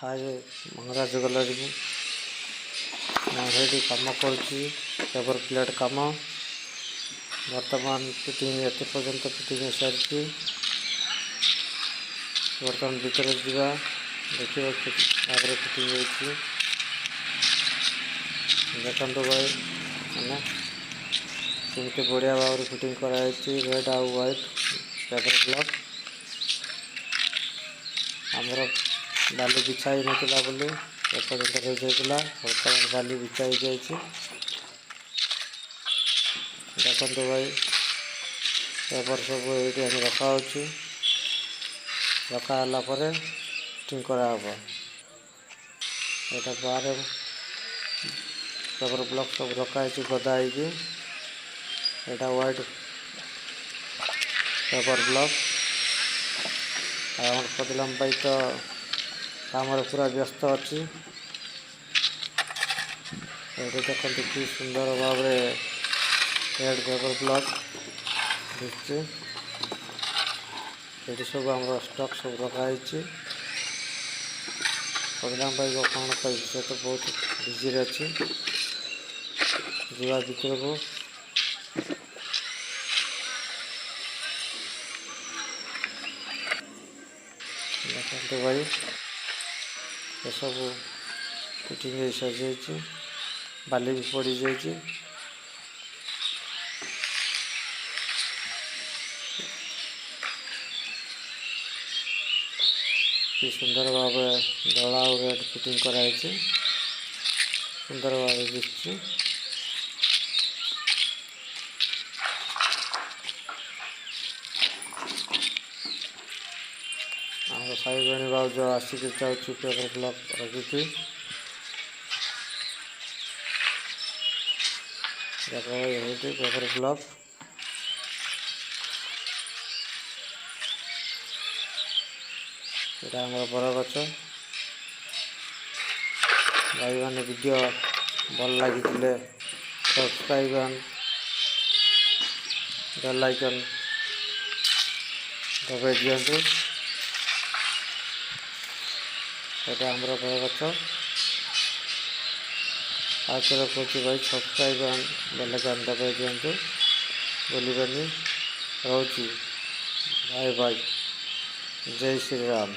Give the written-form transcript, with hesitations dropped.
हाय महाराज gallery को मुझे कम कर पेपर प्लेट कम बर्तमान फिटिंग एत पर्यंत फिटिंग सारी बर्तमान भीतर जा देखिए आगे फिटिंग हो देखो भाई मैंने केमती बढ़िया भाव में फिटिंग कराई रेड आउ व्हाइट पेपर ब्लॉक आमर बाली बिछा ही नाला बोली एपर्यंत रही जाता बर्तमान बाली बिछा ही जाइए देखो भाई पेपर सब ये रखा रखाला फिटिंग कराब यहाँ बाहर पेपर ब्लॉक सब रखाई गदा यहाँ व्हाइट पेपर ब्लॉक आम पदिलम भाई तो काम पूरा व्यस्त अच्छी ये देखते कि सुंदर भाव रेड पेपर ब्लॉक दिखते ये सब आम स्टॉक सब रखाई पदिलम भाई को कौन कह से तो बहुत बिजी अच्छी जीवा भर को देखते भाई ये सब फिटिंग सजी बाली भी पड़ जाइए कि सुंदर भाव धला और रेड फिटिंग कराई सुंदर भाव दिखी आम साई भाई भाव जो आसिक चाहूँ पेपर ब्लॉक रखी देखो ये पेपर ब्लॉक यहाँ आम बरगछ भाई मैंने वीडियो भल लगी सब्सक्राइब बेल आइकन दबाई दिंतु यहाँ आम बरगछ आखिर कौच भाई सब्सक्राइब बेल आइकन दबाई दिंतु बोलबानी रोची बाय बाय जय श्री राम।